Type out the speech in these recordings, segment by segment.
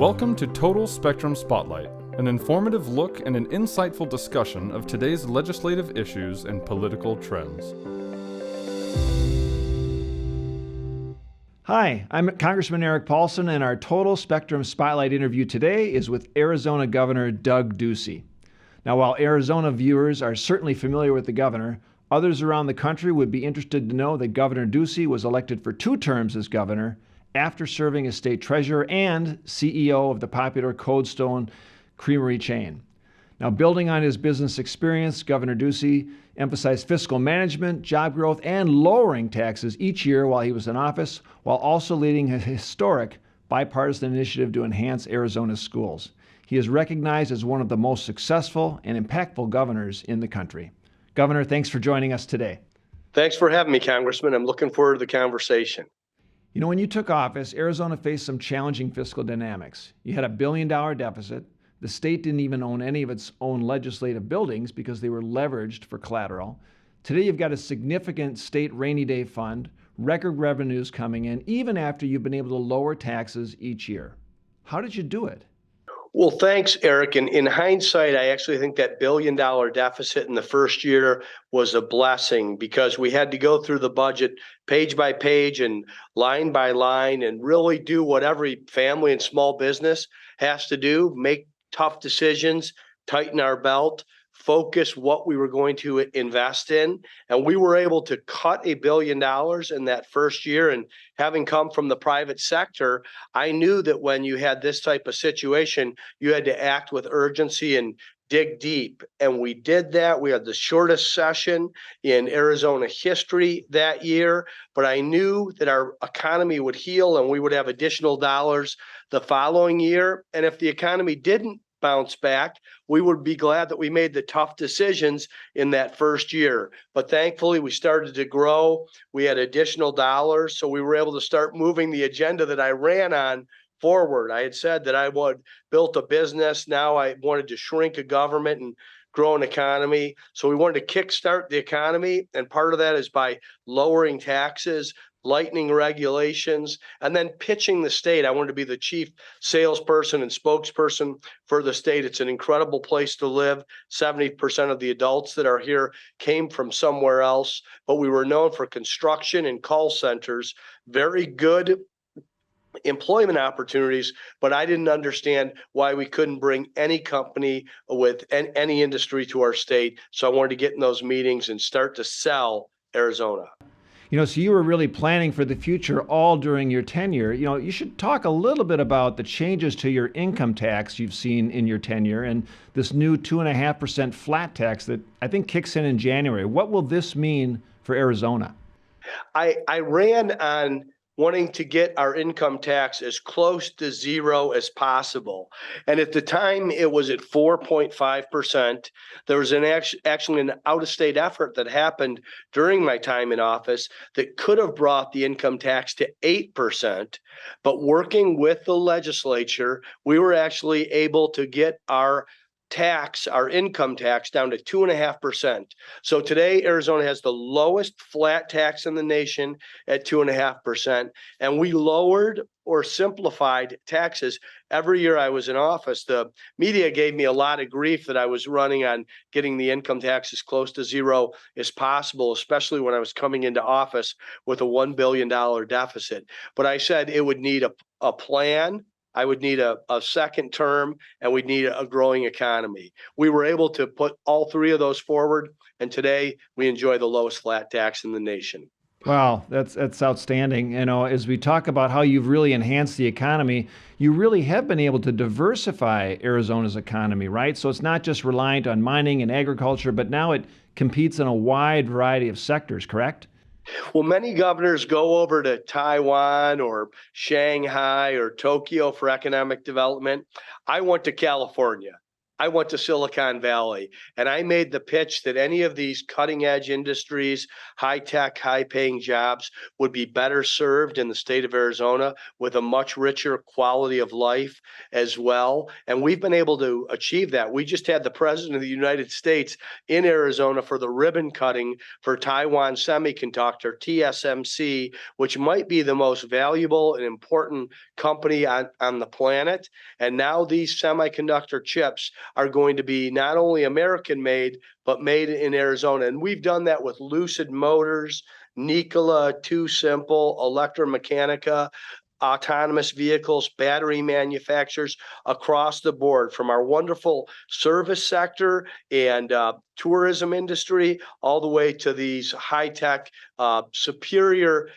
Welcome to Total Spectrum Spotlight, an informative look and an insightful discussion of today's legislative issues and political trends. Hi, I'm Congressman Erik Paulsen, and our Total Spectrum Spotlight interview today is with Arizona Governor Doug Ducey. Now, while Arizona viewers are certainly familiar with the governor, others around the country would be interested to know that Governor Ducey was elected for 2 terms as governor after serving as state treasurer and CEO of the popular Cold Stone Creamery chain. Now, building on his business experience, Governor Ducey emphasized fiscal management, job growth, and lowering taxes each year while he was in office, while also leading a historic bipartisan initiative to enhance Arizona's schools. He is recognized as one of the most successful and impactful governors in the country. Governor, thanks for joining us today. Thanks for having me, Congressman. I'm looking forward to the conversation. You know, when you took office, Arizona faced some challenging fiscal dynamics. You had a $1 billion deficit. The state didn't even own any of its own legislative buildings because they were leveraged for collateral. Today, you've got a significant state rainy day fund, record revenues coming in, even after you've been able to lower taxes each year. How did you do it? Well, thanks, Eric. And in hindsight, I actually think that $1 billion deficit in the first year was a blessing because we had to go through the budget page by page and line by line and really do what every family and small business has to do, make tough decisions, tighten our belt, focus what we were going to invest in. And we were able to cut $1 billion in that first year. And having come from the private sector, I knew that when you had this type of situation, you had to act with urgency and dig deep. And we did that. We had the shortest session in Arizona history that year. But I knew that our economy would heal and we would have additional dollars the following year. And if the economy didn't bounce back, we would be glad that we made the tough decisions in that first year. But thankfully, we started to grow. We had additional dollars, so we were able to start moving the agenda that I ran on forward. I had said that I would build a business. Now I wanted to shrink a government and grow an economy. So we wanted to kickstart the economy, and part of that is by lowering taxes, lightening regulations, and then pitching the state. I wanted to be the chief salesperson and spokesperson for the state. It's an incredible place to live. 70% of the adults that are here came from somewhere else, but we were known for construction and call centers, very good employment opportunities, but I didn't understand why we couldn't bring any company with any industry to our state. So I wanted to get in those meetings and start to sell Arizona. You know, so you were really planning for the future all during your tenure. You know, you should talk a little bit about the changes to your income tax you've seen in your tenure and this new 2.5% flat tax that I think kicks in January. What will this mean for Arizona? I ran on wanting to get our income tax as close to zero as possible. And at the time, it was at 4.5%. There was actually an out-of-state effort that happened during my time in office that could have brought the income tax to 8%. But working with the legislature, we were actually able to get our income tax down to 2.5%. So today, Arizona has the lowest flat tax in the nation at 2.5%. And we lowered or simplified taxes every year I was in office. The media gave me a lot of grief that I was running on getting the income tax as close to zero as possible, especially when I was coming into office with a $1 billion deficit. But I said it would need a plan. I would need a second term, and we'd need a growing economy. We were able to put all 3 of those forward, and today we enjoy the lowest flat tax in the nation. Wow, that's outstanding. You know, as we talk about how you've really enhanced the economy, you really have been able to diversify Arizona's economy, right? So it's not just reliant on mining and agriculture, but now it competes in a wide variety of sectors, correct? Well, many governors go over to Taiwan or Shanghai or Tokyo for economic development. I went to California. I went to Silicon Valley and I made the pitch that any of these cutting edge industries, high tech, high paying jobs would be better served in the state of Arizona with a much richer quality of life as well. And we've been able to achieve that. We just had the president of the United States in Arizona for the ribbon cutting for Taiwan Semiconductor, TSMC, which might be the most valuable and important company on the planet. And now these semiconductor chips are going to be not only American made, but made in Arizona. And we've done that with Lucid Motors, Nikola, Too Simple, Electromechanica, autonomous vehicles, battery manufacturers across the board, from our wonderful service sector and tourism industry, all the way to these high-tech, superior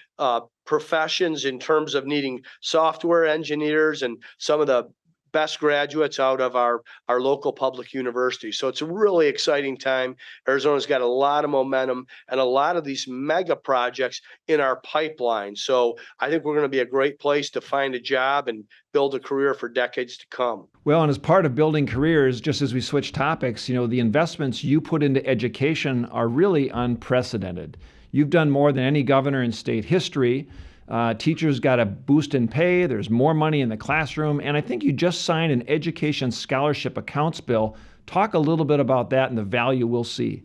professions in terms of needing software engineers and some of the best graduates out of our local public universities. So it's a really exciting time. Arizona's got a lot of momentum and a lot of these mega projects in our pipeline. So I think we're going to be a great place to find a job and build a career for decades to come. Well, and as part of building careers, just as we switch topics, the investments you put into education are really unprecedented. You've done more than any governor in state history. Teachers got a boost in pay, there's more money in the classroom, and I think you just signed an education scholarship accounts bill. Talk a little bit about that and the value we'll see.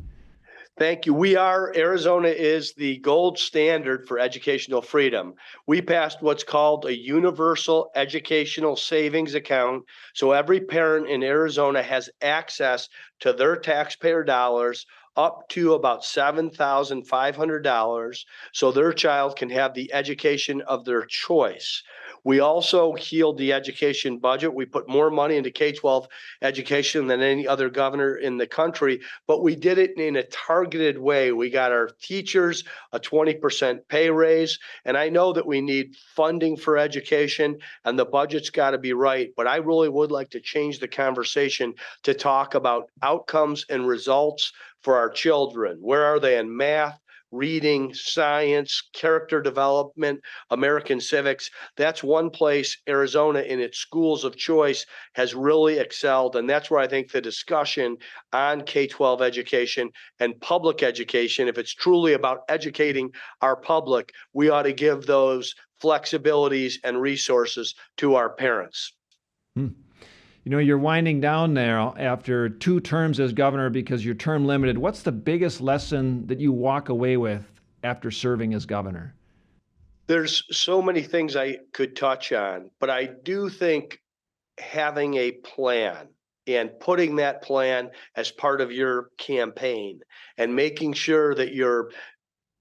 Thank you. Arizona is the gold standard for educational freedom. We passed what's called a universal educational savings account. So every parent in Arizona has access to their taxpayer dollars up to about $7,500 so their child can have the education of their choice. We also healed the education budget. We put more money into K-12 education than any other governor in the country, but we did it in a targeted way. We got our teachers a 20% pay raise, and I know that we need funding for education and the budget's got to be right, but I really would like to change the conversation to talk about outcomes and results for our children. Where are they in math, reading, science, character development, American civics? That's one place Arizona in its schools of choice has really excelled. And that's where I think the discussion on K-12 education and public education, if it's truly about educating our public, we ought to give those flexibilities and resources to our parents. You're winding down now after 2 terms as governor because you're term limited. What's the biggest lesson that you walk away with after serving as governor? There's so many things I could touch on, but I do think having a plan and putting that plan as part of your campaign and making sure that you're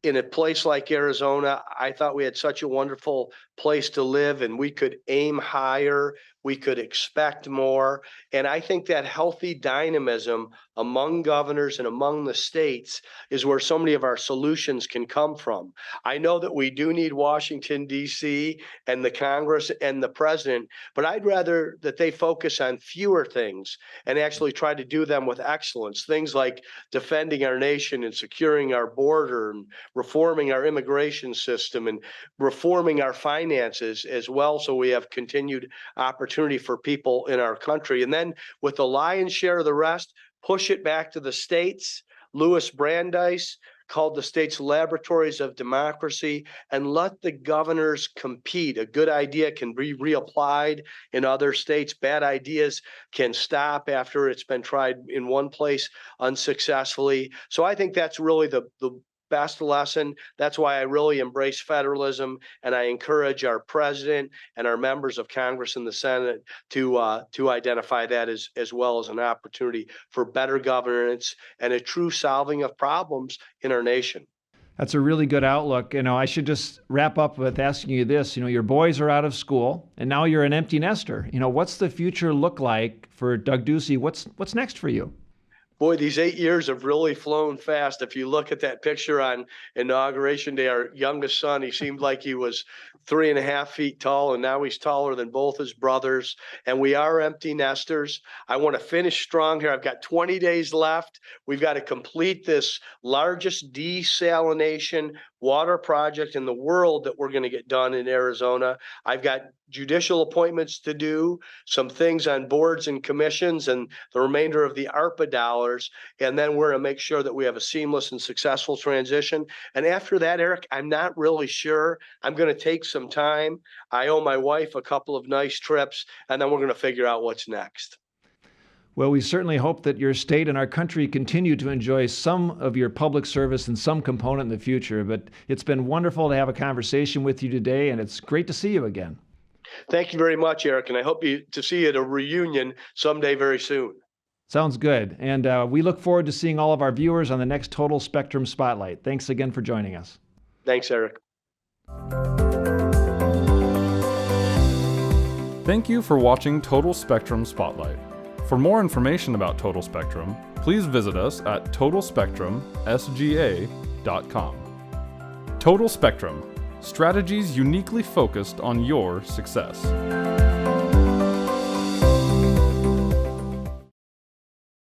in a place like Arizona. I thought we had such a wonderful place to live and we could aim higher, we could expect more. And I think that healthy dynamism among governors and among the states is where so many of our solutions can come from. I know that we do need Washington, D.C. and the Congress and the president, but I'd rather that they focus on fewer things and actually try to do them with excellence. Things like defending our nation and securing our border and reforming our immigration system and reforming our finances as well, so we have continued opportunity for people in our country. And then with the lion's share of the rest, push it back to the states. Louis Brandeis called the states laboratories of democracy, and let the governors compete. A good idea can be reapplied in other states. Bad ideas can stop after it's been tried in one place unsuccessfully. So I think that's really the best lesson. That's why I really embrace federalism, and I encourage our president and our members of Congress and the Senate to identify that as well as an opportunity for better governance and a true solving of problems in our nation. That's a really good outlook. I should just wrap up with asking you this. Your boys are out of school and now you're an empty nester. What's the future look like for Doug Ducey? What's next for you? Boy, these 8 years have really flown fast. If you look at that picture on Inauguration Day, our youngest son, he seemed like he was 3.5 feet tall, and now he's taller than both his brothers. And we are empty nesters. I want to finish strong here. I've got 20 days left. We've got to complete this largest desalination water project in the world that we're going to get done in Arizona. I've got judicial appointments to do, some things on boards and commissions, and the remainder of the ARPA dollars. And then we're going to make sure that we have a seamless and successful transition. And after that, Eric, I'm not really sure. I'm going to take some time. I owe my wife a couple of nice trips, and then we're going to figure out what's next. Well, we certainly hope that your state and our country continue to enjoy some of your public service and some component in the future. But it's been wonderful to have a conversation with you today, and it's great to see you again. Thank you very much, Eric, and I hope to see you at a reunion someday very soon. Sounds good. And we look forward to seeing all of our viewers on the next Total Spectrum Spotlight. Thanks again for joining us. Thanks, Eric. Thank you for watching Total Spectrum Spotlight. For more information about Total Spectrum, please visit us at totalspectrumsga.com. Total Spectrum, strategies uniquely focused on your success.